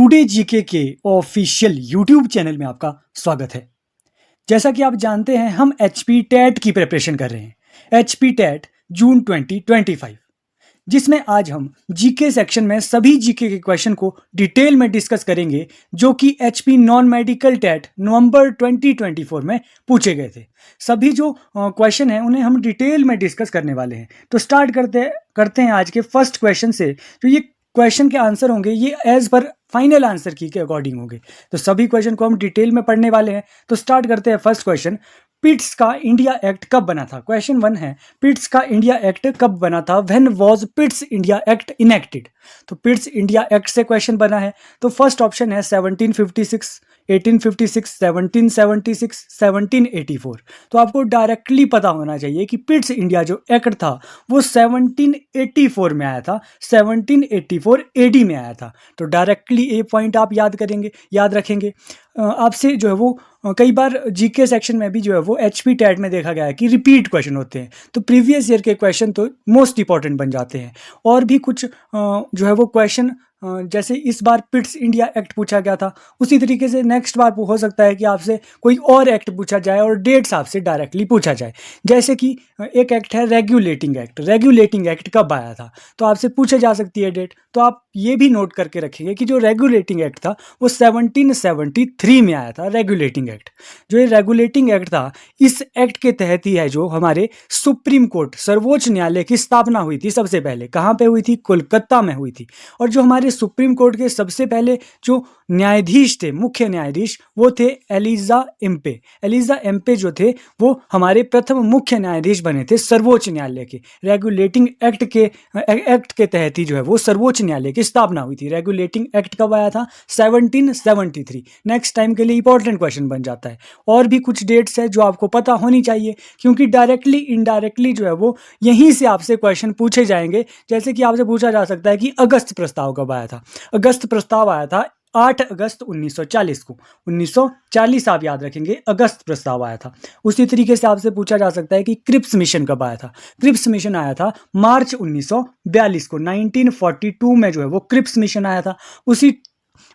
Today GK के official YouTube channel में आपका स्वागत है। जैसा कि आप जानते हैं हम एचपी टेट की प्रिपरेशन कर रहे हैं, एचपी टेट जून 2025, जिसमें आज हम जीके सेक्शन में सभी जीके के क्वेश्चन को डिटेल में डिस्कस करेंगे जो कि एचपी नॉन मेडिकल टेट नवंबर 2024 में पूछे गए थे। सभी जो क्वेश्चन हैं उन्हें हम डिटेल में डिस्कस करने वाले हैं। तो स्टार्ट करते हैं आज के फर्स्ट क्वेश्चन से। जो ये क्वेश्चन के आंसर होंगे ये एज पर फाइनल आंसर की के अकॉर्डिंग होंगे। तो सभी क्वेश्चन को हम डिटेल में पढ़ने वाले हैं। तो स्टार्ट करते हैं फर्स्ट क्वेश्चन। पिट्स का इंडिया एक्ट कब बना था? क्वेश्चन 1 है, पिट्स का इंडिया एक्ट कब बना था? When was Pitt's India act enacted? तो पिट्स इंडिया एक्ट से क्वेश्चन बना है। तो फर्स्ट ऑप्शन है 1756, 1856, 1776, 1784। तो आपको डायरेक्टली पता होना चाहिए कि पिट्स इंडिया जो एक्ट था वो 1784 में आया था, 1784 एडी में आया था। तो डायरेक्टली ये पॉइंट आप याद रखेंगे। आपसे जो है वो कई बार जीके सेक्शन में भी जो है वो एचपी टेट में देखा गया है कि रिपीट क्वेश्चन होते हैं, तो प्रीवियस ईयर के क्वेश्चन तो मोस्ट इंपॉर्टेंट बन जाते हैं। और भी कुछ जो है वो क्वेश्चन जैसे इस बार पिट्स इंडिया एक्ट पूछा गया था, उसी तरीके से नेक्स्ट बार हो सकता है कि आपसे कोई और एक्ट पूछा जाए और डेट्स आपसे डायरेक्टली पूछा जाए। जैसे कि एक एक्ट है रेगुलेटिंग एक्ट। रेगुलेटिंग एक्ट कब आया था तो आपसे पूछे जा सकती है डेट। तो आप ये भी नोट करके रखेंगे कि जो रेगुलेटिंग एक्ट था वो 1773 में आया था। रेगुलेटिंग एक्ट, जो ये रेगुलेटिंग एक्ट था, इस एक्ट के तहत ही है जो हमारे सुप्रीम कोर्ट, सर्वोच्च न्यायालय की स्थापना हुई थी। सबसे पहले कहाँ पे हुई थी? कोलकाता में हुई थी। और जो हमारे सुप्रीम कोर्ट के सबसे पहले जो न्यायाधीश थे, मुख्य न्यायाधीश, वो थे एलिजा एम्पे। एलिजा एम्पे जो थे वो हमारे प्रथम मुख्य न्यायाधीश बने थे सर्वोच्च न्यायालय के। रेगुलेटिंग एक्ट के तहत ही जो है वो सर्वोच्च न्यायालय की स्थापना हुई थी। रेगुलेटिंग एक्ट कब आया था? 1773। नेक्स्ट टाइम के लिए इंपॉर्टेंट क्वेश्चन बन जाता है। और भी कुछ डेट्स है जो आपको पता होनी चाहिए, क्योंकि डायरेक्टली इनडायरेक्टली जो है वो यहीं से आपसे क्वेश्चन पूछे जाएंगे। जैसे कि आपसे पूछा जा सकता है कि अगस्त प्रस्ताव कब आया था? अगस्त प्रस्ताव आया था 8 अगस्त 1940 को। 1940 आप याद रखेंगे, अगस्त प्रस्ताव आया था। उसी तरीके से आपसे पूछा जा सकता है कि क्रिप्स मिशन कब आया था? क्रिप्स मिशन आया था मार्च 1942 को। 1942 में जो है वो क्रिप्स मिशन आया था।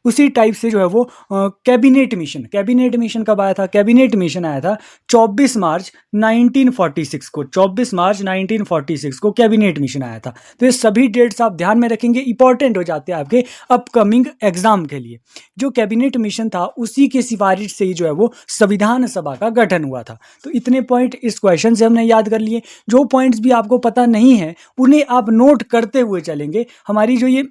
उसी टाइप से जो है वो कैबिनेट मिशन कब आया था? कैबिनेट मिशन आया था 24 मार्च 1946 को। 24 मार्च 1946 को कैबिनेट मिशन आया था। तो ये सभी डेट्स आप ध्यान में रखेंगे, इंपॉर्टेंट हो जाते हैं आपके अपकमिंग एग्जाम के लिए। जो कैबिनेट मिशन था उसी की सिफारिश से ही जो है वो संविधान सभा का गठन हुआ था। तो इतने पॉइंट इस क्वेश्चन से हमने याद कर लिए। जो पॉइंट्स भी आपको पता नहीं है उन्हें आप नोट करते हुए चलेंगे। हमारी जो ये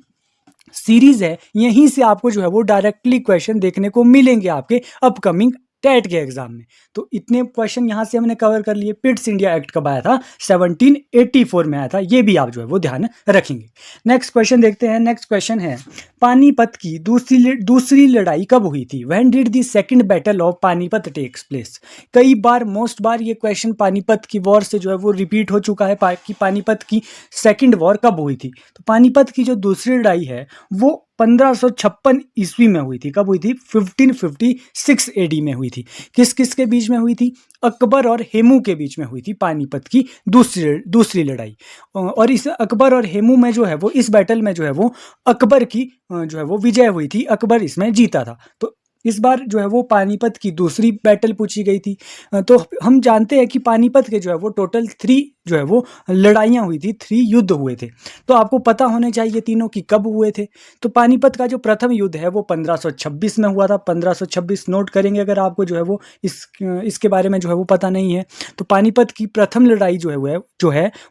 सीरीज है यहीं से आपको जो है वो डायरेक्टली क्वेश्चन देखने को मिलेंगे आपके अपकमिंग टेट के एग्जाम में। तो इतने क्वेश्चन यहां से हमने कवर कर लिए। पिट्स इंडिया एक्ट कब आया था? 1784 में आया था। ये भी आप जो है वो ध्यान रखेंगे। नेक्स्ट क्वेश्चन देखते हैं। नेक्स्ट क्वेश्चन है, पानीपत की दूसरी लड़ाई कब हुई थी? When did the second battle of Panipat takes place? कई बार, मोस्ट बार ये क्वेश्चन पानीपत की वॉर से जो है वो रिपीट हो चुका है कि पानीपत की सेकंड वॉर कब हुई थी। तो पानीपत की जो दूसरी लड़ाई है वो 1556 ईस्वी में हुई थी। कब हुई थी? 1556 एडी में हुई थी। किस किस के बीच में हुई थी? अकबर और हेमू के बीच में हुई थी पानीपत की दूसरी लड़ाई। और इस अकबर और हेमू में जो है वो, इस बैटल में जो है वो अकबर की जो है वो विजय हुई थी। अकबर इसमें जीता था। तो इस बार जो है वो पानीपत की दूसरी बैटल पूछी गई थी। तो हम जानते हैं कि पानीपत के जो है वो टोटल 3 जो है वो लड़ाइयाँ हुई थी, 3 युद्ध हुए थे। तो आपको पता होने चाहिए तीनों की कब हुए थे। तो पानीपत का जो प्रथम युद्ध है वो 1526 में हुआ था। 1526 नोट करेंगे अगर आपको जो है वो इसके बारे में जो है वो पता नहीं है। तो पानीपत की प्रथम लड़ाई जो है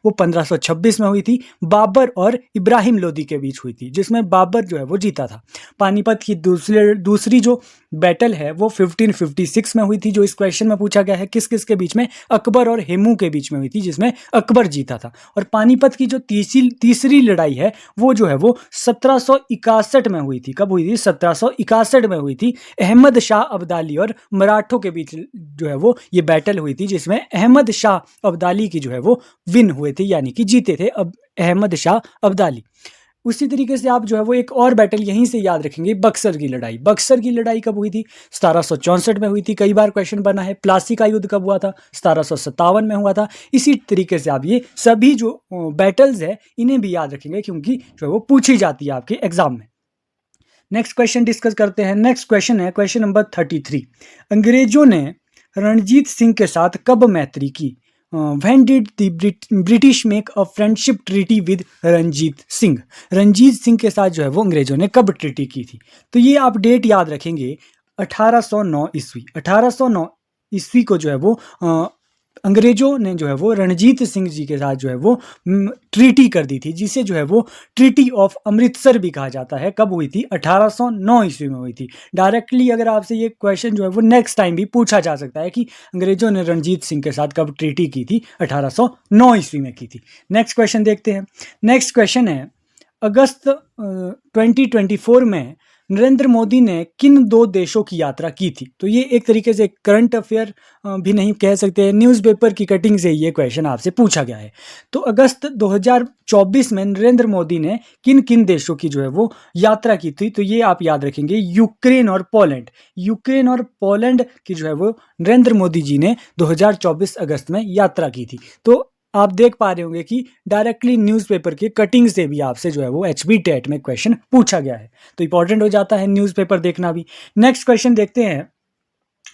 वो 1526 में हुई थी। बाबर और इब्राहिम लोदी के बीच हुई थी, जिसमें बाबर जो है वो जीता था। पानीपत की दूसरी जो बैटल है वो 1556 में हुई थी, जो इस क्वेश्चन में पूछा गया है। किस किस के बीच में? अकबर और हेमू के बीच में हुई थी, जिसमें अकबर जीता था। और पानीपत की जो तीसरी लड़ाई है वो जो है वो 1761 में हुई थी। कब हुई थी? 1761 में हुई थी। अहमद शाह अब्दाली और मराठों के बीच जो है वो ये बैटल हुई थी, जिसमें अहमद शाह अब्दाली की जो है वो विन हुए थे, यानी कि जीते थे अहमद शाह अब्दाली। उसी तरीके से आप जो है वो एक और बैटल यहीं से याद रखेंगे, बक्सर की लड़ाई। बक्सर की लड़ाई कब हुई थी? 1764 में हुई थी। कई बार क्वेश्चन बना है। प्लासी का युद्ध कब हुआ था? 1757 में हुआ था। इसी तरीके से आप ये सभी जो बैटल्स है इन्हें भी याद रखेंगे, क्योंकि जो है वो पूछी जाती है आपके एग्जाम में। नेक्स्ट क्वेश्चन डिस्कस करते हैं। नेक्स्ट क्वेश्चन है क्वेश्चन नंबर 33। अंग्रेजों ने रणजीत सिंह के साथ कब मैत्री की? When did the British make a friendship treaty with Ranjit Singh? Ranjit Singh के साथ जो है वो अंग्रेजों ने कब ट्रीटी की थी? तो ये आप डेट याद रखेंगे, 1809 ईस्वी। 1809 ईस्वी को जो है वो अंग्रेजों ने जो है वो रणजीत सिंह जी के साथ जो है वो ट्रीटी कर दी थी, जिसे जो है वो ट्रीटी ऑफ अमृतसर भी कहा जाता है। कब हुई थी? 1809 ईस्वी में हुई थी। डायरेक्टली अगर आपसे ये क्वेश्चन जो है वो नेक्स्ट टाइम भी पूछा जा सकता है कि अंग्रेजों ने रणजीत सिंह के साथ कब ट्रीटी की थी? 1809 ईस्वी में की थी। नेक्स्ट क्वेश्चन देखते हैं। नेक्स्ट क्वेश्चन है, अगस्त 2024 में नरेंद्र मोदी ने किन दो देशों की यात्रा की थी? तो ये एक तरीके से करंट अफेयर भी नहीं कह सकते, न्यूज़पेपर की कटिंग से ये क्वेश्चन आपसे पूछा गया है। तो अगस्त 2024 में नरेंद्र मोदी ने किन किन देशों की जो है वो यात्रा की थी? तो ये आप याद रखेंगे, यूक्रेन और पोलैंड। यूक्रेन और पोलैंड की जो है वो नरेंद्र मोदी जी ने 2024 अगस्त में यात्रा की थी। तो आप देख पा रहे होंगे कि डायरेक्टली न्यूज़पेपर के कटिंग से भी आपसे जो है वो एचपी टेट में क्वेश्चन पूछा गया है, तो इंपॉर्टेंट हो जाता है न्यूज़पेपर देखना भी। नेक्स्ट क्वेश्चन देखते हैं।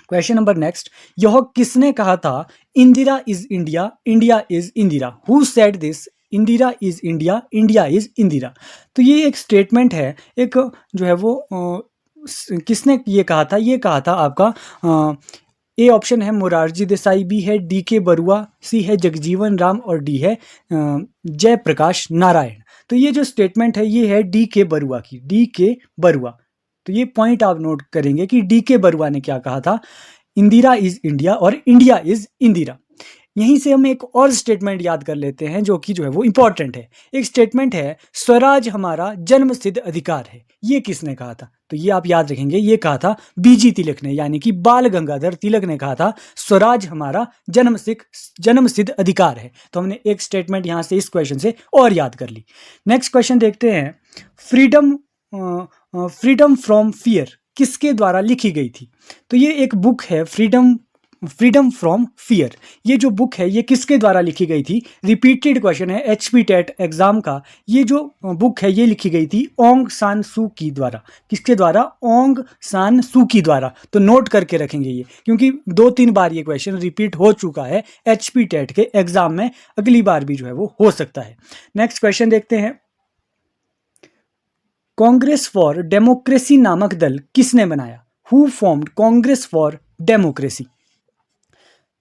क्वेश्चन नंबर नेक्स्ट, यह किसने कहा था Indira is India, India is Indira? Who said this? Indira is India, India is Indira. तो ये एक स्टेटमेंट है, एक जो है वो किसने ये कहा था? ये कहा था आपका ए ऑप्शन है मोरारजी देसाई, बी है डी के बरुआ, सी है जगजीवन राम और डी है जयप्रकाश नारायण। तो ये जो स्टेटमेंट है ये है डी के बरुआ की, डी के बरुआ। तो ये पॉइंट आप नोट करेंगे कि डी के बरुआ ने क्या कहा था, इंदिरा इज इंडिया और इंडिया इज इंदिरा। यहीं से हम एक और स्टेटमेंट याद कर लेते हैं जो कि जो है वो इंपॉर्टेंट है। एक स्टेटमेंट है, स्वराज हमारा जन्मसिद्ध अधिकार है। ये किसने कहा था? तो ये आप याद रखेंगे, ये कहा था बीजी तिलक ने, यानी कि बाल गंगाधर तिलक ने कहा था स्वराज हमारा जन्मसिद्ध अधिकार है। तो हमने एक स्टेटमेंट यहाँ से इस क्वेश्चन से और याद कर ली। नेक्स्ट क्वेश्चन देखते हैं, फ्रीडम फ्रॉम फियर किसके द्वारा लिखी गई थी? तो ये एक बुक है, फ्रीडम फ्रॉम फियर। ये जो बुक है ये किसके द्वारा लिखी गई थी? रिपीटेड क्वेश्चन है एचपी टेट एग्जाम का। ये जो बुक है ये लिखी गई थी ओंग सान सू की द्वारा। किसके द्वारा? ओंग सान सू की द्वारा। तो नोट करके रखेंगे ये, क्योंकि 2-3 बार ये क्वेश्चन रिपीट हो चुका है एचपी टेट के एग्जाम में, अगली बार भी जो है वो हो सकता है। नेक्स्ट क्वेश्चन देखते हैं, कांग्रेस फॉर डेमोक्रेसी नामक दल किसने बनाया? Who formed Congress for democracy?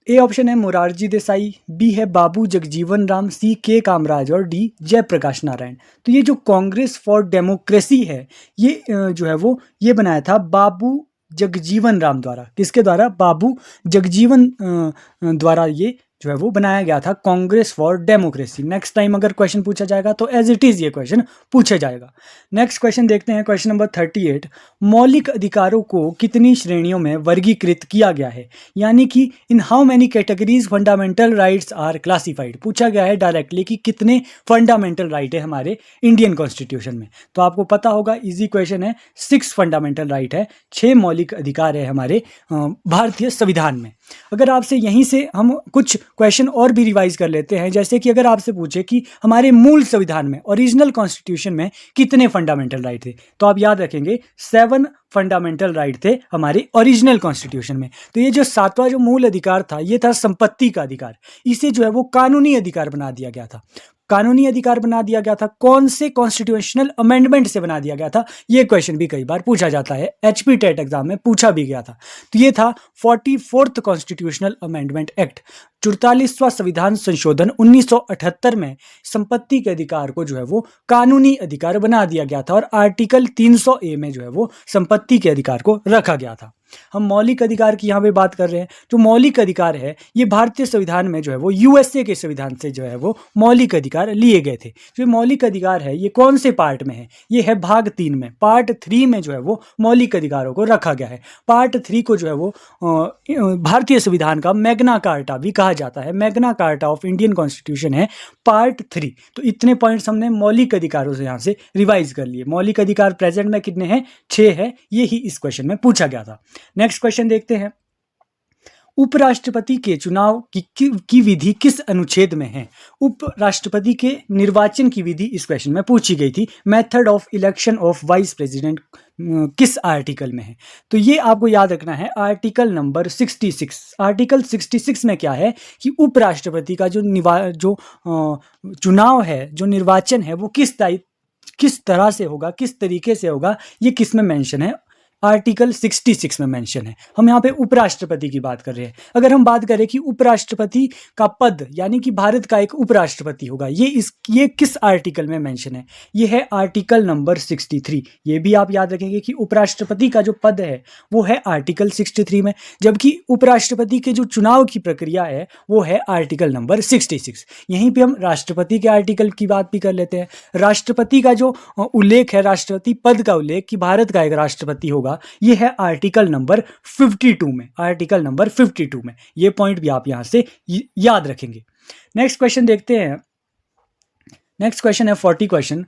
A option है मोरारजी देसाई, बी है बाबू जगजीवन राम, सी के कामराज और डी जयप्रकाश नारायण। तो ये जो कांग्रेस फॉर डेमोक्रेसी है ये जो है वो ये बनाया था बाबू जगजीवन राम द्वारा। किसके द्वारा? बाबू जगजीवन द्वारा ये जो है वो बनाया गया था Congress for democracy. Next time अगर क्वेश्चन पूछा जाएगा तो एज इट इज़ ये क्वेश्चन पूछा जाएगा। नेक्स्ट क्वेश्चन देखते हैं, क्वेश्चन नंबर 38। मौलिक अधिकारों को कितनी श्रेणियों में वर्गीकृत किया गया है? यानी कि in how many categories fundamental rights are classified. पूछा गया है डायरेक्टली कि कितने फंडामेंटल राइट है हमारे इंडियन कॉन्स्टिट्यूशन में। तो आपको पता होगा, इजी क्वेश्चन है, 6 फंडामेंटल राइट है, 6 मौलिक अधिकार है हमारे भारतीय संविधान में। अगर आपसे यहीं से हम कुछ क्वेश्चन और भी रिवाइज कर लेते हैं, जैसे कि अगर आपसे पूछे कि हमारे मूल संविधान में, ओरिजिनल कॉन्स्टिट्यूशन में कितने फंडामेंटल राइट थे, तो आप याद रखेंगे 7 फंडामेंटल राइट थे हमारे ओरिजिनल कॉन्स्टिट्यूशन में। तो ये जो 7वां जो मूल अधिकार था ये था संपत्ति का अधिकार। इसे जो है वो कानूनी अधिकार बना दिया गया था। कानूनी अधिकार बना दिया गया था कौन से कॉन्स्टिट्यूशनल अमेंडमेंट से बना दिया गया था? ये क्वेश्चन भी कई बार पूछा जाता है, एचपी टेट एग्जाम में पूछा भी गया था। तो ये था 44th कॉन्स्टिट्यूशनल अमेंडमेंट एक्ट, 44वां संविधान संशोधन 1978 में संपत्ति के अधिकार को जो है वो कानूनी अधिकार बना दिया गया था और आर्टिकल 300A में जो है वो संपत्ति के अधिकार को रखा गया था। हम मौलिक अधिकार की यहाँ पे बात कर रहे हैं। जो मौलिक अधिकार है ये भारतीय संविधान में जो है वो यूएसए के संविधान से जो है वो मौलिक अधिकार लिए गए थे। जो मौलिक अधिकार है ये कौन से पार्ट में है? ये है भाग 3 में, पार्ट 3 में जो है वो मौलिक अधिकारों को रखा गया है। पार्ट 3 को जो है वो भारतीय संविधान का मैग्ना कार्टा भी कहा जाता है। Magna carta of Indian constitution है पार्ट 3। तो इतने पॉइंट्स हमने मौलिक अधिकारों से यहाँ से रिवाइज कर लिए। मौलिक अधिकार प्रेजेंट में कितने हैं? 6 है। ये ही इस क्वेश्चन में पूछा गया था। नेक्स्ट क्वेश्चन देखते हैं, उपराष्ट्रपति के चुनाव की विधि किस अनुच्छेद में है? उपराष्ट्रपति के निर्वाचन की विधि इस क्वेश्चन में पूछी गई थी। Method of election of vice president किस आर्टिकल में है? तो ये आपको याद रखना है, आर्टिकल नंबर 66। आर्टिकल 66 में क्या है कि उपराष्ट्रपति का जो चुनाव है, जो निर्वाचन है, वो किस तरह से होगा, किस तरीके से होगा, ये किस में मेंशन है? आर्टिकल 66 में मेंशन है। हम यहाँ पे उपराष्ट्रपति की बात कर रहे हैं। अगर हम बात करें कि उपराष्ट्रपति का पद, यानी कि भारत का एक उपराष्ट्रपति होगा, ये किस आर्टिकल में मेंशन है? ये है आर्टिकल नंबर 63। ये भी आप याद रखेंगे कि उपराष्ट्रपति का जो पद है वो है आर्टिकल 63 में, जबकि उपराष्ट्रपति के जो चुनाव की प्रक्रिया है वो है आर्टिकल नंबर 66। यहीं पर हम राष्ट्रपति के आर्टिकल की बात भी कर लेते हैं। राष्ट्रपति का जो उल्लेख है, राष्ट्रपति पद का उल्लेख कि भारत का एक राष्ट्रपति होगा, ये है आर्टिकल नंबर 52 में। आर्टिकल नंबर 52 में ये पॉइंट भी आप यहां से याद रखेंगे। नेक्स्ट क्वेश्चन देखते हैं। नेक्स्ट क्वेश्चन है 40 क्वेश्चन।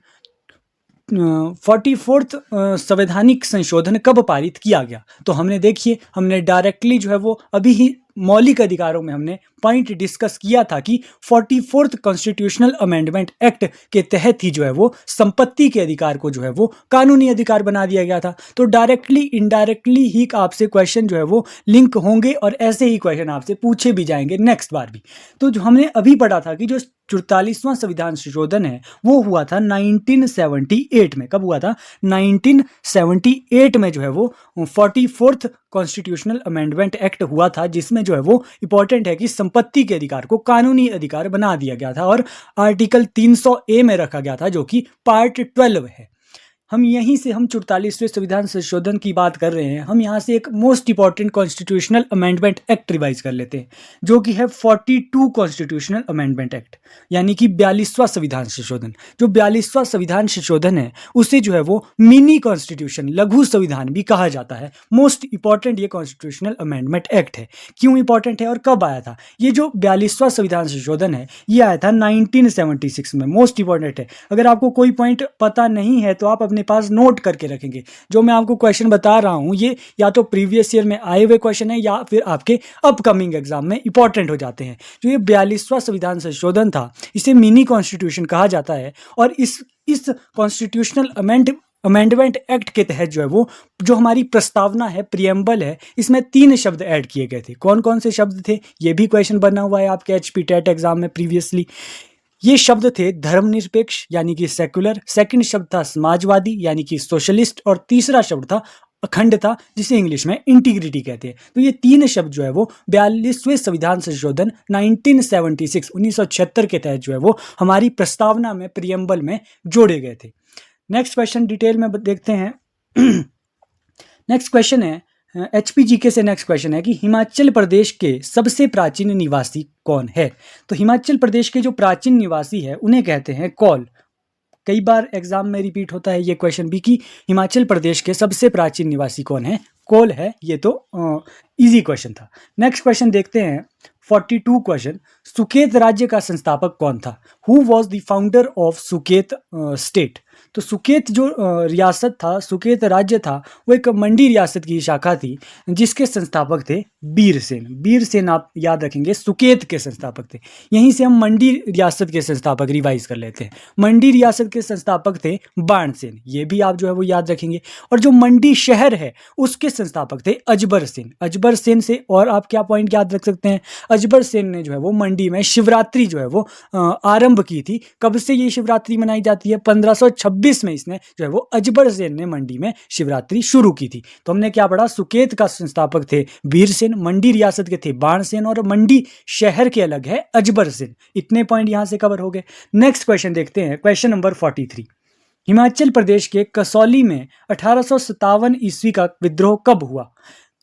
44th संवैधानिक संशोधन कब पारित किया गया? तो हमने डायरेक्टली जो है वो अभी ही मौलिक अधिकारों में हमने पॉइंट डिस्कस किया था कि 44th कॉन्स्टिट्यूशनल अमेंडमेंट एक्ट के तहत ही जो है वो संपत्ति के अधिकार को जो है वो कानूनी अधिकार बना दिया गया था। तो डायरेक्टली इनडायरेक्टली ही आपसे क्वेश्चन जो है वो लिंक होंगे और ऐसे ही क्वेश्चन आपसे पूछे भी जाएंगे नेक्स्ट बार भी। तो जो हमने अभी पढ़ा था कि जो 44वां संविधान संशोधन है वो हुआ था 1978 में। कब हुआ था? 1978 में जो है वो 44th कॉन्स्टिट्यूशनल अमेंडमेंट एक्ट हुआ था, जिसमें जो है वो इंपॉर्टेंट है कि संपत्ति के अधिकार को कानूनी अधिकार बना दिया गया था और आर्टिकल 300A में रखा गया था, जो कि पार्ट 12 है। हम यहीं से 44वें संविधान संशोधन की बात कर रहे हैं। हम यहाँ से एक most important constitutional amendment act revise कर लेते हैं, जो कि है 42 कॉन्स्टिट्यूशनल अमेंडमेंट एक्ट, यानी कि 42वां संविधान संशोधन। जो 42वां संविधान संशोधन है उसे जो है वो मिनी कॉन्स्टिट्यूशन, लघु संविधान भी कहा जाता है। मोस्ट इंपॉर्टेंट ये कॉन्स्टिट्यूशनल अमेंडमेंट एक्ट है। क्यों इंपॉर्टेंट है और कब आया था? ये जो 42वां संविधान संशोधन है ये आया था 1976 में। मोस्ट इंपॉर्टेंट है। अगर आपको कोई पॉइंट पता नहीं है तो आप अपने पास नोट करके रखेंगे। जो मैं आपको क्वेश्चन बता रहा हूं ये या तो प्रीवियस ईयर में आए हुए क्वेश्चन है या फिर आपके अपकमिंग एग्जाम में इंपॉर्टेंट हो जाते हैं। जो ये 42वां संविधान संशोधन था इसे मिनी कॉन्स्टिट्यूशन कहा जाता है और इस कॉन्स्टिट्यूशनल अमेंडमेंट एक्ट के तहत जो है वो जो हमारी प्रस्तावना है, प्रियम्बल है, इसमें 3 शब्द ऐड किए गए थे। कौन कौन से शब्द थे? ये भी क्वेश्चन बना हुआ है आपके HP टेट एग्जाम में प्रीवियसली। ये शब्द थे धर्मनिरपेक्ष यानी कि सेकुलर, सेकंड शब्द था समाजवादी यानी कि सोशलिस्ट, और तीसरा शब्द था अखंडता, जिसे इंग्लिश में इंटीग्रिटी कहते हैं। तो ये 3 शब्द जो है वो 42वें संविधान संशोधन 1976 के तहत जो है वो हमारी प्रस्तावना में, प्रियम्बल में जोड़े गए थे। नेक्स्ट क्वेश्चन डिटेल में देखते हैं। नेक्स्ट क्वेश्चन है HPGK से। नेक्स्ट क्वेश्चन है कि हिमाचल प्रदेश के सबसे प्राचीन निवासी कौन है? तो हिमाचल प्रदेश के जो प्राचीन निवासी है उन्हें कहते हैं कौल। कई बार एग्जाम में रिपीट होता है ये क्वेश्चन भी कि हिमाचल प्रदेश के सबसे प्राचीन निवासी कौन है? कौल है। ये तो इजी क्वेश्चन था। नेक्स्ट क्वेश्चन देखते हैं 42 क्वेश्चन। सुकेत राज्य का संस्थापक कौन था? Who was the founder of Suket state? तो सुकेत जो रियासत था, सुकेत राज्य था, वो एक मंडी रियासत की शाखा थी जिसके संस्थापक थे बीरसेन। बीरसेन आप याद रखेंगे सुकेत के संस्थापक थे। यहीं से हम मंडी रियासत के संस्थापक रिवाइज कर लेते हैं। मंडी रियासत के संस्थापक थे बाणसेन, ये भी आप जो है वो याद रखेंगे। और जो मंडी शहर है उसके संस्थापक थे अजबर सेन। अजबर सेन से और आप क्या पॉइंट याद रख सकते हैं? अजबर सेन ने जो है वो मंडी में शिवरात्रि जो है वो आरंभ की थी। कब से ये शिवरात्रि मनाई जाती है? 1526 में इसने जो है वो अजबर सेन ने मंडी में शिवरात्रि शुरू की थी। तो हमने क्या पढ़ा? सुकेत का संस्थापक थे वीरसेन, मंडी रियासत के थे बाणसेन और मंडी शहर के अलग है अजबर सेन। इतने पॉइंट यहां से कवर हो गए। नेक्स्ट क्वेश्चन देखते हैं, क्वेश्चन नंबर 43। हिमाचल प्रदेश के कसौली में 1857 ईस्वी का विद्रोह कब हुआ?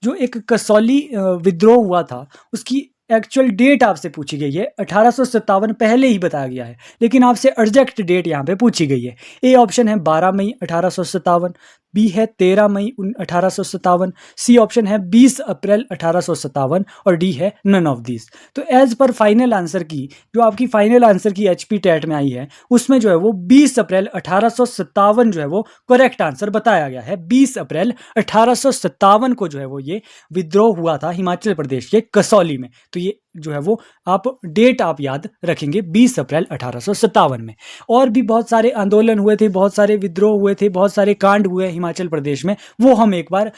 जो एक कसौली विद्रोह हुआ था उसकी एक्चुअल डेट आपसे पूछी गई है 1857 पहले ही बताया गया है, लेकिन आपसे एग्जैक्ट डेट यहाँ पे पूछी गई है। ए ऑप्शन है 12 मई 1857, बी है 13 मई 1857, सी ऑप्शन है 20 अप्रैल 1857 और डी है नन ऑफ दिस। तो एज पर फाइनल आंसर की जो आपकी फाइनल आंसर की एचपी टेट में आई है उसमें जो है वो 20 अप्रैल 1857 जो है वो करेक्ट आंसर बताया गया है। 20 अप्रैल 1857 को जो है वो ये विद्रोह हुआ था हिमाचल प्रदेश के कसौली में। तो ये जो है वो आप डेट आप याद रखेंगे 20 अप्रैल 1857 में। और भी बहुत सारे आंदोलन हुए थे, बहुत सारे विद्रोह हुए थे, बहुत सारे कांड हुए हिमाचल प्रदेश में, वो हम एक बार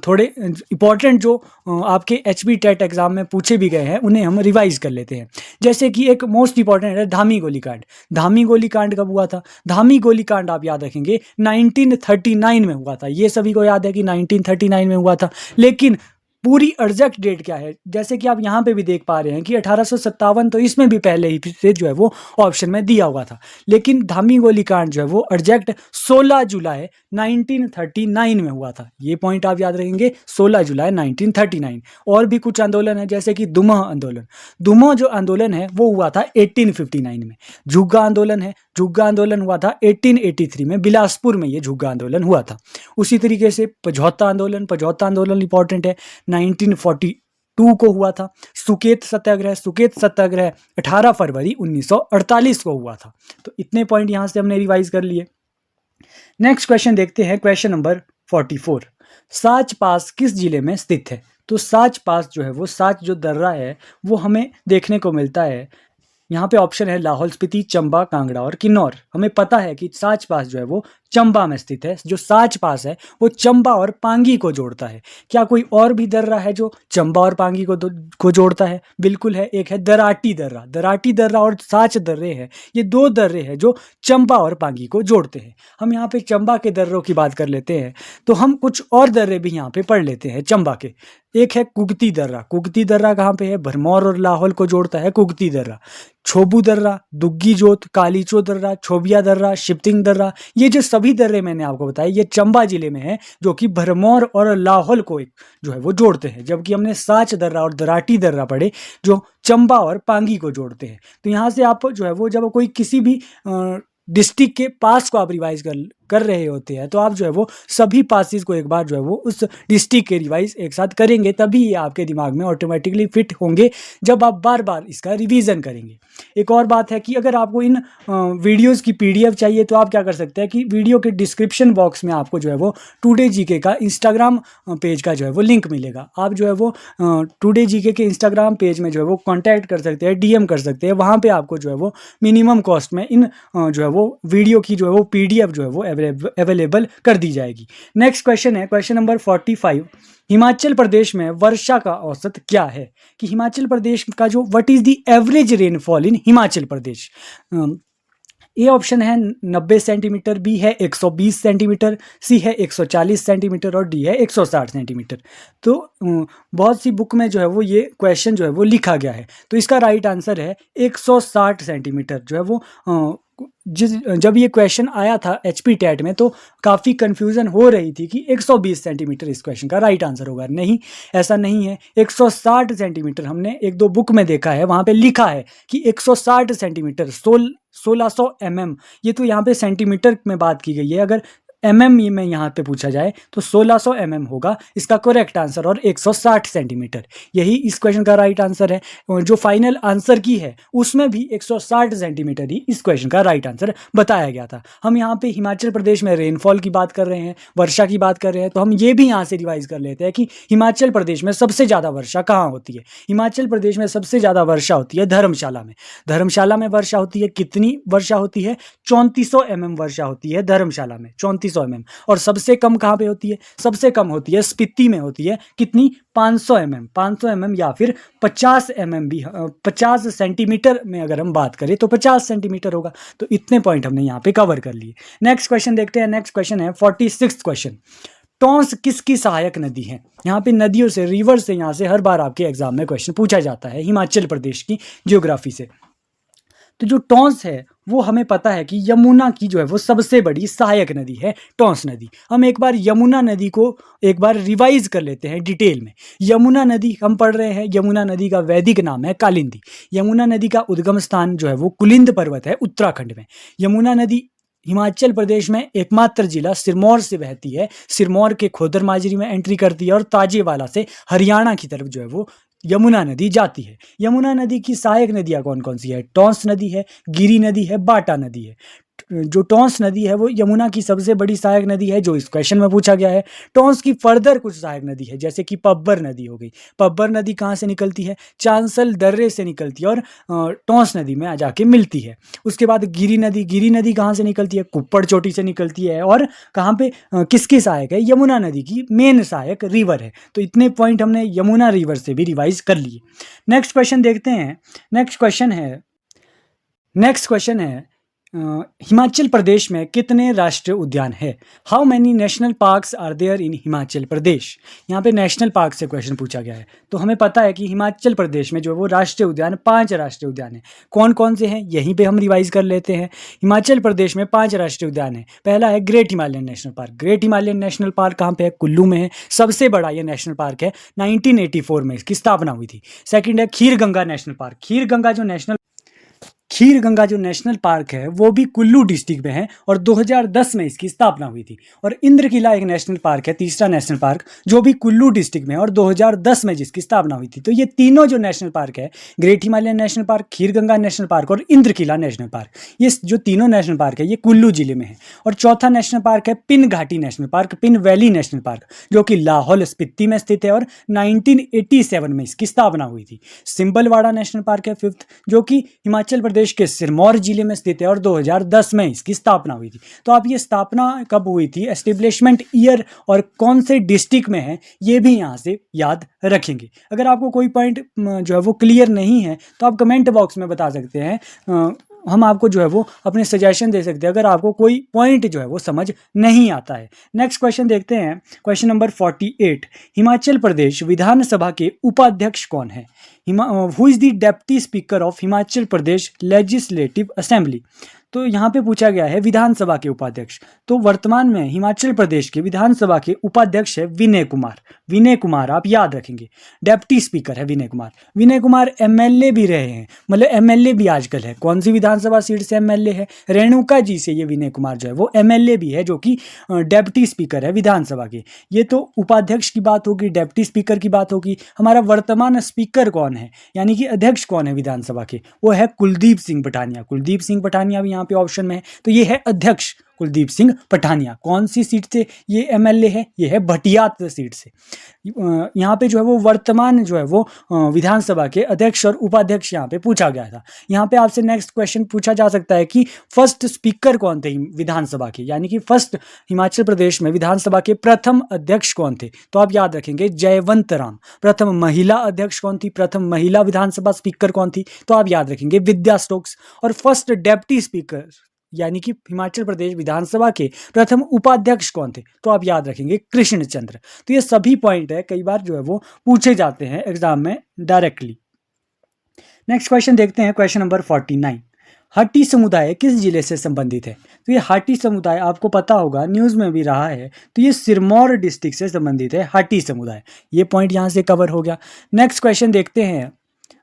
थोड़े इंपॉर्टेंट जो आपके एचपी टेट एग्जाम में पूछे भी गए हैं उन्हें हम रिवाइज कर लेते हैं। जैसे कि एक मोस्ट इंपॉर्टेंट है धामी गोली कांड। धामी गोली कांड कब हुआ था? धामी गोली कांड आप याद रखेंगे 1939 में हुआ था। ये सभी को याद है कि 1939 में हुआ था, लेकिन पूरी एग्जैक्ट डेट क्या है? जैसे कि आप यहाँ पे भी देख पा रहे हैं कि 1857 तो इसमें भी पहले ही से जो है वो ऑप्शन में दिया हुआ था, लेकिन धामी गोली कांड जो है वो एग्जैक्ट 16 जुलाई 1939 में हुआ था। ये पॉइंट आप याद रखेंगे, 16 जुलाई 1939। और भी कुछ आंदोलन है जैसे कि दुमह आंदोलन। दुमह जो आंदोलन है वो हुआ था 1859 में। झुग्गा आंदोलन है, झुग्गा आंदोलन हुआ था 1883 में, बिलासपुर में ये झुग्गा आंदोलन हुआ था। उसी तरीके से पझौता आंदोलन, पझौता आंदोलन इंपॉर्टेंट है, 1942 को हुआ था। सुकेत सत्याग्रह, सुकेत सत्याग्रह 18 फरवरी 1948 को हुआ था। तो इतने पॉइंट यहां से हमने रिवाइज कर लिए। नेक्स्ट क्वेश्चन देखते हैं, क्वेश्चन नंबर 44। साच पास किस जिले में स्थित है? तो साच पास जो है वो, साच जो दर्रा है वो हमें देखने को मिलता है, यहाँ पे ऑप्शन है लाहौल स्पीति, चंबा, कांगड़ा और किन्नौर। हमें पता है कि साच पास जो है वो चंबा में स्थित है। जो साच पास है वो चंबा और पांगी को जोड़ता है। क्या कोई और भी दर्रा है जो चंबा और पांगी को जोड़ता है? बिल्कुल है, एक है दराटी दर्रा। दराटी दर्रा और साच दर्रे हैं, ये दो दर्रे हैं जो चंबा और पांगी को जोड़ते हैं। हम यहाँ पे चंबा के दर्रों की बात कर लेते हैं, तो हम कुछ और दर्रे भी यहाँ पे पढ़ लेते हैं चंबा के। एक है कुगती दर्रा। कुगती दर्रा कहाँ पे है? भरमौर और लाहौल को जोड़ता है कुगती दर्रा। छोबू दर्रा, दुग्गी जोत, कालीचो दर्रा, छोबिया दर्रा, शिप्तिंग दर्रा, ये जो सभी दर्रे मैंने आपको बताए ये चंबा जिले में है, जो कि भरमौर और लाहौल को एक जो है वो जोड़ते हैं। जबकि हमने साच दर्रा और दराटी दर्रा पढ़े जो चंबा और पांगी को जोड़ते हैं। तो यहाँ से आप जो है वो जब कोई किसी भी डिस्ट्रिक्ट के पास को आप रिवाइज कर रहे होते हैं तो आप जो है वो सभी पासिस को एक बार जो है वो उस डिस्ट्रिक्ट के रिवाइज एक साथ करेंगे, तभी ये आपके दिमाग में ऑटोमेटिकली फिट होंगे जब आप बार बार इसका रिवीजन करेंगे। एक और बात है कि अगर आपको इन वीडियोस की पीडीएफ चाहिए तो आप क्या कर सकते हैं कि वीडियो के डिस्क्रिप्शन बॉक्स में आपको जो है वो टुडे जीके का इंस्टाग्राम पेज का जो है वो लिंक मिलेगा। आप जो है वो टुडे जीके के इंस्टाग्राम पेज में जो है वो कॉन्टैक्ट कर सकते हैं, डीएम कर सकते हैं। वहाँ पर आपको जो है वो मिनिमम कॉस्ट में इन जो है वो वीडियो की जो है वो पीडीएफ जो है वो अवेलेबल कर दी जाएगी। नेक्स्ट क्वेश्चन है, क्वेश्चन नंबर 45। हिमाचल प्रदेश में वर्षा का औसत क्या है? कि हिमाचल प्रदेश का जो what is the average rainfall in Himachal Pradesh? A option है 90 सेंटीमीटर, बी है 120 सेंटीमीटर, सी है 140 सेंटीमीटर और डी है 160 सेंटीमीटर। तो बहुत सी बुक में जो है वो ये क्वेश्चन जो है वो लिखा गया है, तो इसका राइट आंसर है 160 सेंटीमीटर। जो है वो जब ये क्वेश्चन आया था एचपी टेट में तो काफ़ी कंफ्यूजन हो रही थी कि 120 सेंटीमीटर इस क्वेश्चन का राइट आंसर होगा। नहीं, ऐसा नहीं है, 160 सेंटीमीटर हमने एक दो बुक में देखा है, वहाँ पे लिखा है कि 160 सेंटीमीटर 1600 mm। ये तो यहाँ पे सेंटीमीटर में बात की गई है, अगर mm में यहाँ पे पूछा जाए तो 1600 mm होगा इसका करेक्ट आंसर, और 160 सेंटीमीटर यही इस क्वेश्चन का राइट आंसर है। जो फाइनल आंसर की है उसमें भी 160 सेंटीमीटर ही इस क्वेश्चन का राइट आंसर बताया गया था। हम यहाँ पे हिमाचल प्रदेश में रेनफॉल की बात कर रहे हैं, वर्षा की बात कर रहे हैं, तो हम ये भी यहाँ से रिवाइज कर लेते हैं कि हिमाचल प्रदेश में सबसे ज़्यादा वर्षा कहाँ होती है। हिमाचल प्रदेश में सबसे ज़्यादा वर्षा होती है धर्मशाला में। धर्मशाला में वर्षा होती है, कितनी वर्षा होती है? 3400 mm वर्षा होती है धर्मशाला में, 3400 mm। और सबसे कम कहाँ पे होती है? सबसे कम होती है स्पीति में होती है, कितनी? 500 mm। 500 mm या फिर 50 mm भी, 50 सेंटीमीटर में अगर हम बात करें तो 50 सेंटीमीटर होगा। तो इतने पॉइंट हमने यहाँ पे कवर कर लिए। नेक्स्ट क्वेश्चन देखते हैं। नेक्स्ट क्वेश्चन है 46 क्वेश्चन। टॉन्स किसकी सहायक नदी है? यहाँ पे नदियों से, रिवर से यहाँ से हर बार आपके एग्जाम में क्वेश्चन पूछा जाता है हिमाचल प्रदेश की ज्योग्राफी से। तो जो टॉन्स है वो हमें पता है कि यमुना की जो है वो सबसे बड़ी सहायक नदी है टॉन्स नदी। हम एक बार यमुना नदी को एक बार रिवाइज कर लेते हैं डिटेल में। यमुना नदी हम पढ़ रहे हैं, यमुना नदी का वैदिक नाम है कालिंदी। यमुना नदी का उद्गम स्थान जो है वो कुलिंद पर्वत है उत्तराखंड में। यमुना नदी हिमाचल प्रदेश में एकमात्र जिला सिरमौर से बहती है। सिरमौर के खोदर माजरी में एंट्री करती है और ताजेवाला से हरियाणा की तरफ जो है वो यमुना नदी जाती है। यमुना नदी की सहायक नदियाँ कौन कौन सी है? टॉन्स नदी है, गिरी नदी है, बाटा नदी है। जो टॉन्स नदी है वो यमुना की सबसे बड़ी सहायक नदी है जो इस क्वेश्चन में पूछा गया है। टॉन्स की फर्दर कुछ सहायक नदी है जैसे कि पब्बर नदी हो गई। पब्बर नदी कहाँ से निकलती है? चांसल दर्रे से निकलती है और टॉन्स नदी में आ जाके मिलती है। उसके बाद गिरी नदी कहाँ से निकलती है? कुप्पड़ चोटी से निकलती है और कहाँ पे किसकी सहायक है? यमुना नदी की मेन सहायक रिवर है। तो इतने पॉइंट हमने यमुना रिवर से भी रिवाइज कर लिए। नेक्स्ट क्वेश्चन देखते हैं। नेक्स्ट क्वेश्चन है हिमाचल प्रदेश में कितने राष्ट्रीय उद्यान है? How many national parks are there in Himachal Pradesh? यहाँ पे नेशनल पार्क से क्वेश्चन पूछा गया है। तो हमें पता है कि हिमाचल प्रदेश में जो वो राष्ट्रीय उद्यान 5 राष्ट्रीय उद्यान है। कौन कौन से हैं यहीं पे हम रिवाइज कर लेते हैं। हिमाचल प्रदेश में 5 राष्ट्रीय उद्यान है। पहला है great Himalayan national park. Great Himalayan national park कहाँ पे है? कुल्लू में है। सबसे बड़ा ये नेशनल पार्क है। 1984 में इसकी स्थापना हुई थी। सेकेंड है खीर गंगा नेशनल पार्क। खीर गंगा जो नेशनल पार्क है वो भी कुल्लू डिस्ट्रिक्ट में है और 2010 में इसकी स्थापना हुई थी। और इंद्र किला एक नेशनल पार्क है, तीसरा नेशनल पार्क, जो भी कुल्लू डिस्ट्रिक्ट में है और 2010 में जिसकी स्थापना हुई थी। तो ये तीनों जो नेशनल पार्क है, ग्रेट हिमालयन नेशनल पार्क, खीर गंगा नेशनल पार्क और इंद्र किला नेशनल पार्क, ये जो तीनों नेशनल पार्क है ये कुल्लू जिले में है। और चौथा नेशनल पार्क है पिन घाटी national park, pin valley national park, जो कि लाहौल स्पीति में स्थित है और 1987 में इसकी स्थापना हुई थी। सिंबलवाड़ा नेशनल पार्क है फिफ्थ, जो कि हिमाचल प्रदेश के सिरमौर जिले में स्थित है और 2010 में इसकी स्थापना हुई थी। तो आप ये स्थापना कब हुई थी, एस्टेब्लिशमेंट ईयर और कौन से डिस्ट्रिक्ट में है, ये भी यहाँ से याद रखेंगे। अगर आपको कोई पॉइंट जो है वो क्लियर नहीं है तो आप कमेंट बॉक्स में बता सकते हैं। हम आपको जो है वो अपने सजेशन दे सकते हैं अगर आपको कोई पॉइंट जो है वो समझ नहीं आता है। नेक्स्ट क्वेश्चन देखते हैं, क्वेश्चन नंबर 48। हिमाचल प्रदेश विधानसभा के उपाध्यक्ष कौन है? Who is the deputy speaker of Himachal Pradesh legislative assembly? तो यहाँ पे पूछा गया है विधानसभा के उपाध्यक्ष। तो वर्तमान में हिमाचल प्रदेश के विधानसभा के उपाध्यक्ष है विनय कुमार। विनय कुमार आप याद रखेंगे, डेप्टी स्पीकर है विनय कुमार। विनय कुमार एमएलए भी रहे हैं, मतलब एमएलए भी आजकल है। कौन सी विधानसभा सीट से एमएलए है? रेणुका जी से ये विनय कुमार जो है वो एमएलए भी है, जो कि डेप्टी स्पीकर है विधानसभा के। ये तो उपाध्यक्ष की बात होगी, डेप्टी स्पीकर की बात होगी। हमारा वर्तमान स्पीकर कौन है, यानी कि अध्यक्ष कौन है विधानसभा के? वो है कुलदीप सिंह पठानिया। कुलदीप सिंह पठानिया भी यहाँ पे ऑप्शन में है। तो ये है अध्यक्ष कुलदीप सिंह पठानिया। कौन सी सीट से ये एमएलए है? ये है भटियात सीट से। यहाँ पे जो है वो वर्तमान जो है वो विधानसभा के अध्यक्ष और उपाध्यक्ष यहाँ पे पूछा गया था। यहाँ पे आपसे नेक्स्ट क्वेश्चन पूछा जा सकता है कि फर्स्ट स्पीकर कौन थे विधानसभा के, यानी कि फर्स्ट हिमाचल प्रदेश में विधानसभा के प्रथम अध्यक्ष कौन थे? तो आप याद रखेंगे जयवंत राम। प्रथम महिला अध्यक्ष कौन थी, प्रथम महिला विधानसभा स्पीकर कौन थी? तो आप याद रखेंगे विद्या स्टोक्स। और फर्स्ट डेप्टी स्पीकर यानी कि हिमाचल प्रदेश विधानसभा के प्रथम उपाध्यक्ष कौन थे? तो आप याद रखेंगे कृष्ण चंद्र। तो ये सभी पॉइंट है, कई बार जो है वो पूछे जाते हैं एग्जाम में डायरेक्टली। नेक्स्ट क्वेश्चन देखते हैं, क्वेश्चन नंबर 49। हाटी समुदाय किस जिले से संबंधित है? तो ये हाटी समुदाय आपको पता होगा, न्यूज़ में भी रहा है, तो ये सिरमौर डिस्ट्रिक्ट से संबंधित है हाटी समुदाय। ये पॉइंट यहाँ से कवर हो गया। नेक्स्ट क्वेश्चन देखते हैं।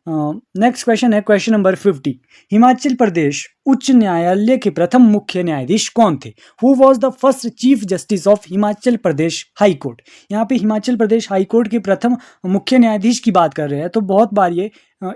नेक्स्ट क्वेश्चन है क्वेश्चन नंबर 50। हिमाचल प्रदेश उच्च न्यायालय के प्रथम मुख्य न्यायाधीश कौन थे? Who was the first chief justice of Himachal Pradesh high court? यहाँ पे हिमाचल प्रदेश हाई कोर्ट के प्रथम मुख्य न्यायाधीश की बात कर रहे हैं, तो बहुत बार ये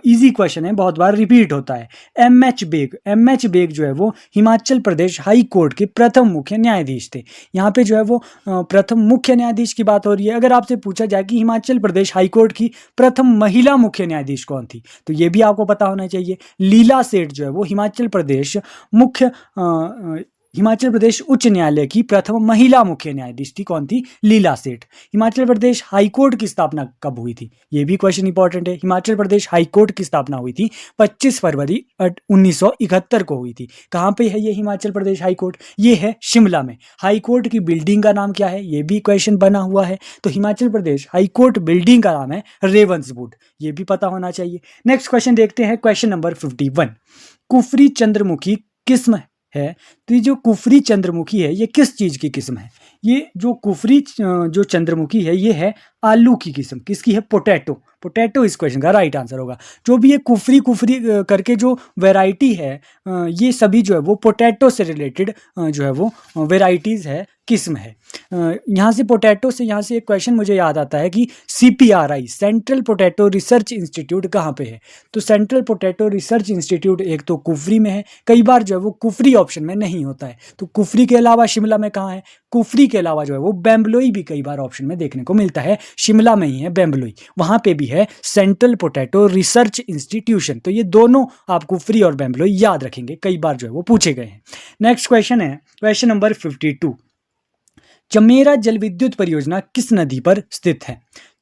इजी क्वेश्चन है, बहुत बार रिपीट होता है। MH bag. एमएच बेग जो है वो हिमाचल प्रदेश हाई कोर्ट के प्रथम मुख्य न्यायाधीश थे। यहाँ पे जो है वो प्रथम मुख्य न्यायाधीश की बात हो रही है। अगर आपसे पूछा जाए कि हिमाचल प्रदेश हाई कोर्ट की प्रथम महिला मुख्य न्यायाधीश कौन थी, तो ये भी आपको पता होना चाहिए। लीला सेठ जो है वो हिमाचल प्रदेश मुख्य हिमाचल प्रदेश उच्च न्यायालय की प्रथम महिला मुख्य न्यायाधीश थी, कौन थी? लीला सेठ। हिमाचल प्रदेश हाईकोर्ट की स्थापना कब हुई थी? ये भी क्वेश्चन इंपॉर्टेंट है। हिमाचल प्रदेश हाईकोर्ट की स्थापना हुई थी 25 फरवरी 1971 को हुई थी। कहाँ पे है ये हिमाचल प्रदेश हाईकोर्ट? ये है शिमला में। हाईकोर्ट की बिल्डिंग का नाम क्या है? ये भी क्वेश्चन बना हुआ है। तो हिमाचल प्रदेश हाईकोर्ट बिल्डिंग का नाम है रेवंसवुड, ये भी पता होना चाहिए। नेक्स्ट क्वेश्चन देखते हैं, क्वेश्चन नंबर 51। कुफरी चंद्रमुखी किस्म है, तो ये जो कुफरी चंद्रमुखी है ये किस चीज की किस्म है? ये जो कुफरी जो चंद्रमुखी है ये है आलू की किस्म। किसकी है? पोटैटो। पोटैटो इस क्वेश्चन का राइट आंसर होगा। जो भी ये कुफरी कुफरी करके जो वैरायटी है, ये सभी जो है वो पोटैटो से रिलेटेड जो है वो वेराइटीज़ है, किस्म है। यहाँ से पोटैटो से यहाँ से एक क्वेश्चन मुझे याद आता है कि CPRI central potato research institute कहाँ पे है? तो सेंट्रल पोटैटो रिसर्च इंस्टीट्यूट एक तो कुफरी में है, कई बार जो है वो कुफरी ऑप्शन में नहीं होता है। तो कुफरी के अलावा शिमला में कहाँ है? कुफरी के अलावा जो है वो बेम्बलोई भी कई बार ऑप्शन में देखने को मिलता है। शिमला में ही है बेम्बलोई, वहाँ पे भी है सेंट्रल पोटैटो रिसर्च इंस्टीट्यूशन। तो ये दोनों आप कुफरी और बेम्बलोई याद रखेंगे, कई बार जो है वो पूछे गए हैं। नेक्स्ट क्वेश्चन है क्वेश्चन नंबर 52। चमेरा जल विद्युत परियोजना किस नदी पर स्थित है?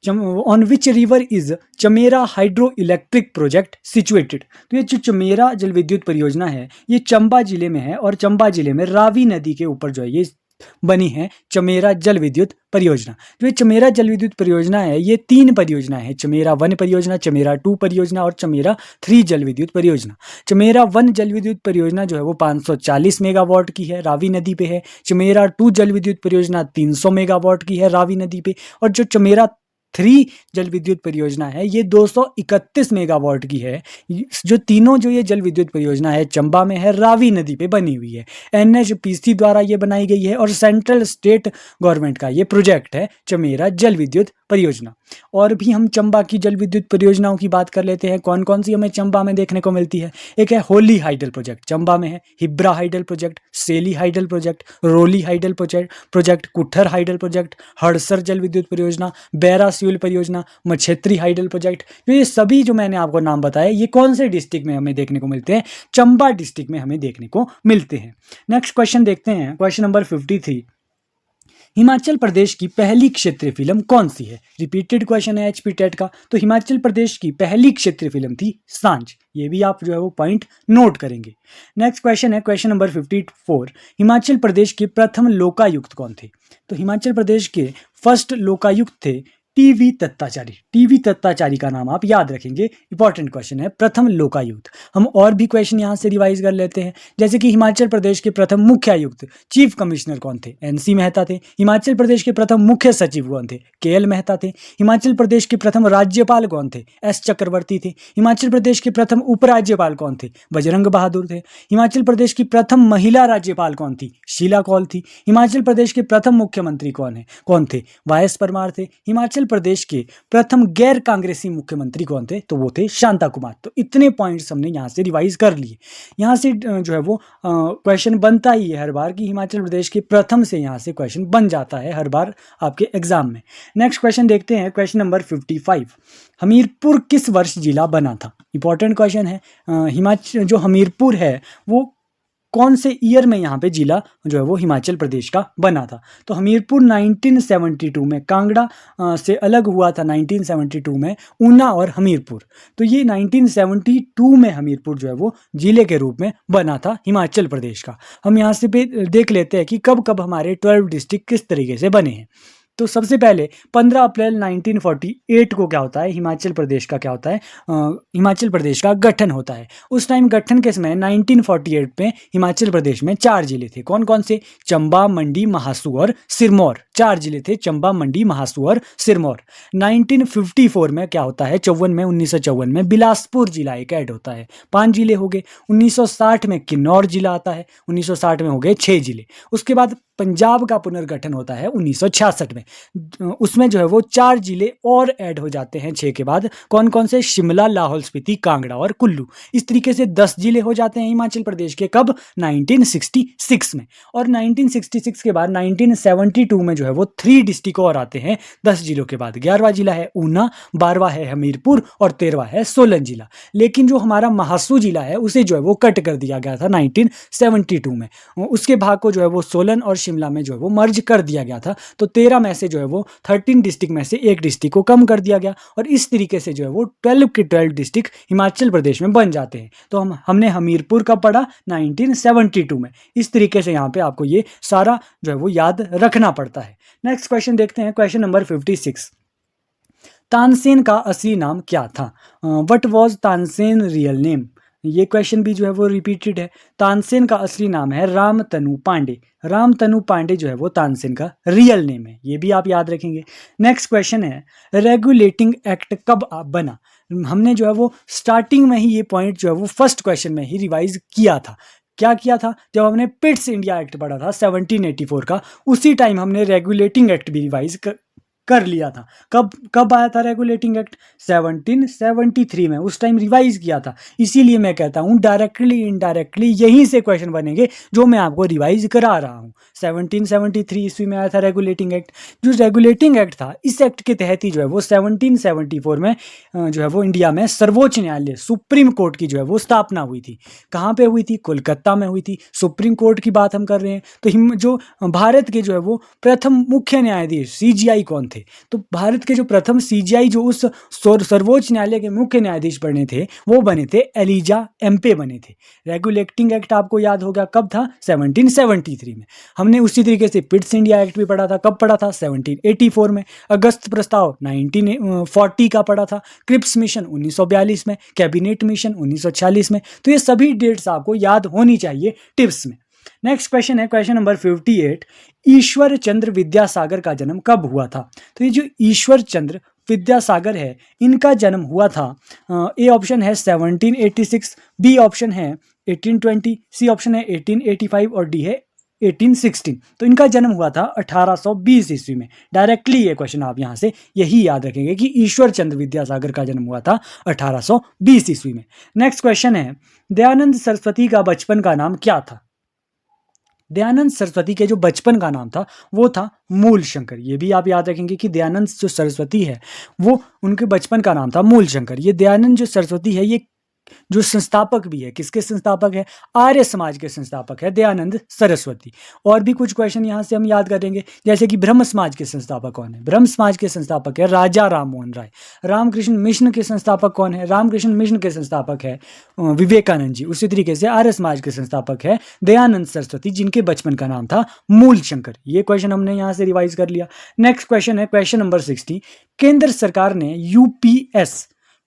On which river is Chamera hydro electric project situated? तो ये जो चमेरा जल विद्युत परियोजना है ये चंबा जिले में है, और चंबा जिले में रावी नदी के ऊपर जो है ये बनी है चमेरा जल विद्युत परियोजना। जो ये चमेरा जल विद्युत परियोजना है ये 3 परियोजनाएं हैं, चमेरा 1 परियोजना, चमेरा 2 परियोजना और चमेरा 3 जल विद्युत परियोजना। चमेरा 1 जल विद्युत परियोजना जो है वो 540 मेगावाट की है, रावी नदी पे है। चमेरा 2 जल विद्युत परियोजना 300 मेगावाट की है, रावी नदी पे। और जो चमेरा 3 जल विद्युत परियोजना है ये 231 मेगावाट की है। जो तीनों जो ये जल विद्युत परियोजना है चंबा में है, रावी नदी पे बनी हुई है। NHPC द्वारा ये बनाई गई है और सेंट्रल स्टेट गवर्नमेंट का ये प्रोजेक्ट है चमेरा जल विद्युत परियोजना। और भी हम चंबा की जल विद्युत परियोजनाओं की बात कर लेते हैं, कौन कौन सी हमें चंबा में देखने को मिलती है। एक है होली हाइडल प्रोजेक्ट, चंबा में है। Hibra hydel project, Seli hydel project, Roli hydel project, Kutthar hydel project, Harsar जल विद्युत परियोजना, बैरा सियूल परियोजना, मछेत्री हाइडल प्रोजेक्ट। तो ये सभी जो मैंने आपको नाम बताए ये कौन से डिस्ट्रिक्ट में हमें देखने को मिलते हैं? चंबा डिस्ट्रिक्ट में हमें देखने को मिलते हैं। नेक्स्ट क्वेश्चन देखते हैं, क्वेश्चन नंबर 53। हिमाचल प्रदेश की पहली क्षेत्रीय फिल्म कौन सी है? रिपीटेड क्वेश्चन है HP टेट का। तो हिमाचल प्रदेश की पहली क्षेत्रीय फिल्म थी सांझ, ये भी आप जो है वो पॉइंट नोट करेंगे। नेक्स्ट क्वेश्चन है क्वेश्चन नंबर 54। हिमाचल प्रदेश के प्रथम लोकायुक्त कौन थे? तो हिमाचल प्रदेश के फर्स्ट लोकायुक्त थे TV दत्ताचारी। TV दत्ताचारी का नाम आप याद रखेंगे, इंपॉर्टेंट क्वेश्चन है, प्रथम लोकायुक्त। हम और भी क्वेश्चन यहाँ से रिवाइज कर लेते हैं, जैसे कि हिमाचल प्रदेश के प्रथम मुख्य आयुक्त चीफ कमिश्नर कौन थे? NC मेहता थे। हिमाचल प्रदेश के प्रथम मुख्य सचिव कौन थे? KL मेहता थे। हिमाचल प्रदेश के प्रथम राज्यपाल कौन थे? S चक्रवर्ती थे। हिमाचल प्रदेश के प्रथम उपराज्यपाल कौन थे? बजरंग बहादुर थे। हिमाचल प्रदेश की प्रथम महिला राज्यपाल कौन थी? शीला कौल थी। हिमाचल प्रदेश के प्रथम मुख्यमंत्री कौन थे? YS परमार थे। हिमाचल प्रदेश के प्रथम गैर कांग्रेसी मुख्यमंत्री कौन थे? तो वो थे शांता कुमार। तो इतने पॉइंट्स हमने यहाँ से रिवाइज कर लिए। यहाँ से जो है वो क्वेश्चन बनता ही है हर बार कि हिमाचल प्रदेश के प्रथम से यहाँ से क्वेश्चन बन जाता है हर बार आपके एग्जाम में। नेक्स्ट क्वेश्चन देखते हैं, क्वेश्चन नंबर 55। हमीरपुर किस वर्ष जिला बना था? इंपॉर्टेंट क्वेश्चन है। हिमाचल जो हमीरपुर है वो कौन से ईयर में यहाँ पे जिला जो है वो हिमाचल प्रदेश का बना था? तो हमीरपुर 1972 में, कांगड़ा से अलग हुआ था 1972 में ऊना और हमीरपुर। तो ये 1972 में हमीरपुर जो है वो जिले के रूप में बना था हिमाचल प्रदेश का। हम यहाँ से देख लेते हैं कि कब कब हमारे 12 डिस्ट्रिक्ट किस तरीके से बने हैं। तो सबसे पहले 15 अप्रैल 1948 को क्या होता है? हिमाचल प्रदेश का क्या होता है? हिमाचल प्रदेश का गठन होता है। उस टाइम गठन के समय 1948 में हिमाचल प्रदेश में 4 जिले थे। कौन कौन से? चंबा, मंडी, महासू और सिरमौर। 4 जिले थे, चंबा, मंडी, महासू और सिरमौर। 1954 में क्या होता है? 1954 में बिलासपुर जिला एक ऐड होता है, 5 जिले हो गए। 1960 में किन्नौर जिला आता है, 1960 में हो गए 6 जिले। उसके बाद पंजाब का पुनर्गठन होता है 1966 में। में उसमें जो है वो 4 जिले और ऐड हो जाते हैं 6 के बाद। कौन कौन से? शिमला, लाहौल स्पीति, कांगड़ा और कुल्लू। इस तरीके से 10 जिले हो जाते हैं हिमाचल प्रदेश के। कब? 1966 में। और 1966 के बाद 1972 में जो है वो 3 डिस्ट्रिक्ट और आते हैं 10 जिलों के बाद। 11वां जिला है ऊना, 12वां है हमीरपुर और 13वां है सोलन जिला। लेकिन जो हमारा महासू जिला है उसे जो है वो कट कर दिया गया था 1972 में। उसके भाग को जो है वो सोलन और शिमला में जो है वो मर्ज कर दिया गया था। तो 13 में से जो है वो 13 डिस्ट्रिक्ट में से एक डिस्ट्रिक्ट को कम कर दिया गया और इस तरीके से जो है वो 12 के 12 डिस्ट्रिक्ट हिमाचल प्रदेश में बन जाते हैं। तो हमने हमीरपुर का पढ़ा 1972 में। इस तरीके से यहाँ पे आपको ये सारा जो है वो याद रखना पड़ता है। नेक्स्ट क्वेश्चन देखते हैं, क्वेश्चन नंबर 56। तानसेन का असली नाम क्या था? What was Tansen real name? ये क्वेश्चन भी जो है वो रिपीटेड है। तानसेन का असली नाम है रामतनु पांडे। रामतनु पांडे जो है वो तानसेन का रियल नेम है, ये भी आप याद रखेंगे। नेक्स्ट क्वेश्चन है, रेगुलेटिंग एक्ट कब बना? हमने जो है वो स्टार्टिंग में ही ये पॉइंट जो है वो फर्स्ट क्वेश्चन में ही रिवाइज किया था। क्या किया था? जब हमने पिट्स इंडिया एक्ट पढ़ा था 1784 का, उसी टाइम हमने रेगुलेटिंग एक्ट भी रिवाइज कर लिया था। कब आया था रेगुलेटिंग एक्ट? 1773 में, उस टाइम रिवाइज किया था। इसीलिए मैं कहता हूँ डायरेक्टली इनडायरेक्टली यहीं से क्वेश्चन बनेंगे जो मैं आपको रिवाइज करा रहा हूँ। 1773 ईस्वी में आया था रेगुलेटिंग एक्ट। जो रेगुलेटिंग एक्ट था, इस एक्ट के तहत ही जो है वो 1774 में जो है वो इंडिया में सर्वोच्च न्यायालय सुप्रीम कोर्ट की जो है वो स्थापना हुई थी। कहाँ पे हुई थी? कोलकाता में हुई थी। सुप्रीम कोर्ट की बात हम कर रहे हैं तो जो भारत के जो है वो प्रथम मुख्य न्यायाधीश CJI कौन थे? तो भारत के जो प्रथम CJI जो उस सर्वोच्च न्यायालय के मुख्य न्यायाधीश बने थे वो बने थे एलिजा एम्पे बने थे। रेगुलेटिंग एक्ट आपको याद होगा कब था? 1773 में। हमने उसी तरीके से पिट्स इंडिया एक्ट भी पढ़ा था। कब पढ़ा था? 1784 में। अगस्त प्रस्ताव 1940 का पढ़ा था। क्रिप्स मिशन 1942 में। कैबिनेट मिशन 1946 में। तो ये सभी डेट्स आपको याद होनी चाहिए टिप्स में। नेक्स्ट क्वेश्चन है, क्वेश्चन नंबर 58। ईश्वर चंद्र विद्यासागर का जन्म कब हुआ था? तो ये जो ईश्वर चंद्र विद्यासागर है, इनका जन्म हुआ था, ए ऑप्शन है 1786, बी ऑप्शन है 1820, सी ऑप्शन है 1885 और डी है 1816। तो इनका जन्म हुआ था 1820 ईस्वी में। डायरेक्टली ये क्वेश्चन आप यहाँ से यही याद रखेंगे कि ईश्वर चंद्र विद्यासागर का जन्म हुआ था 1820 ईस्वी में। नेक्स्ट क्वेश्चन है, दयानंद सरस्वती का बचपन का नाम क्या था? दयानंद सरस्वती के जो बचपन का नाम था वो था मूल शंकर। ये भी आप याद रखेंगे कि दयानंद जो सरस्वती है वो उनके बचपन का नाम था मूल शंकर। ये दयानंद जो सरस्वती है ये जो संस्थापक भी है, किसके संस्थापक है? आर्य समाज के संस्थापक है दयानंद सरस्वती। और भी कुछ क्वेश्चन यहाँ से हम याद करेंगे, जैसे कि ब्रह्म समाज के संस्थापक कौन है? ब्रह्म समाज के संस्थापक है राजा राम मोहन राय। रामकृष्ण मिशन के संस्थापक कौन है? रामकृष्ण मिशन के संस्थापक है विवेकानंद जी। उसी तरीके से आर्य समाज के संस्थापक है दयानंद सरस्वती, जिनके बचपन का नाम था मूल शंकर। ये क्वेश्चन हमने यहाँ से रिवाइज कर लिया। नेक्स्ट क्वेश्चन है, क्वेश्चन नंबर 60। केंद्र सरकार ने UPS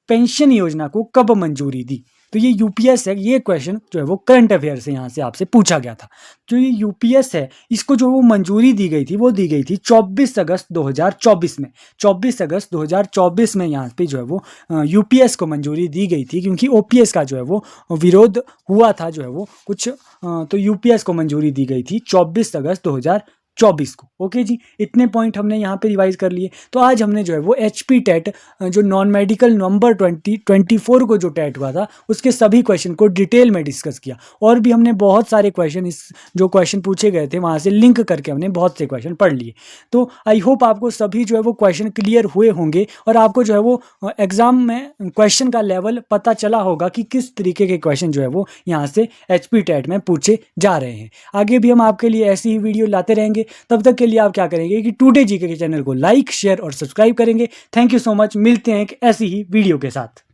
पेंशन योजना को कब मंजूरी दी? तो ये UPS है, ये क्वेश्चन जो है वो करंट अफेयर से यहाँ से आपसे पूछा गया था। जो ये UPS है, इसको जो वो मंजूरी दी गई थी वो दी गई थी 24 अगस्त 2024 में। 24 अगस्त 2024 में यहाँ पे जो है वो UPS को मंजूरी दी गई थी, क्योंकि OPS का जो है वो विरोध हुआ था जो है वो कुछ, तो UPS को मंजूरी दी गई थी 24 अगस्त 2024 को। ओके जी, इतने पॉइंट हमने यहाँ पे रिवाइज कर लिए। तो आज हमने जो है वो HP टेट जो नॉन मेडिकल नवंबर 2024 को जो टेट हुआ था उसके सभी क्वेश्चन को डिटेल में डिस्कस किया। और भी हमने बहुत सारे क्वेश्चन, इस जो क्वेश्चन पूछे गए थे वहाँ से लिंक करके हमने बहुत से क्वेश्चन पढ़ लिए। तो आई होप आपको सभी जो है वो क्वेश्चन क्लियर हुए होंगे और आपको जो है वो एग्जाम में क्वेश्चन का लेवल पता चला होगा कि किस तरीके के क्वेश्चन जो है वो यहाँ से HP टेट में पूछे जा रहे हैं। आगे भी हम आपके लिए ऐसी ही वीडियो लाते रहेंगे। तब तक के लिए आप क्या करेंगे कि टुडे जीके के चैनल को लाइक, शेयर और सब्सक्राइब करेंगे। Thank you so much. मिलते हैं एक ऐसी ही वीडियो के साथ।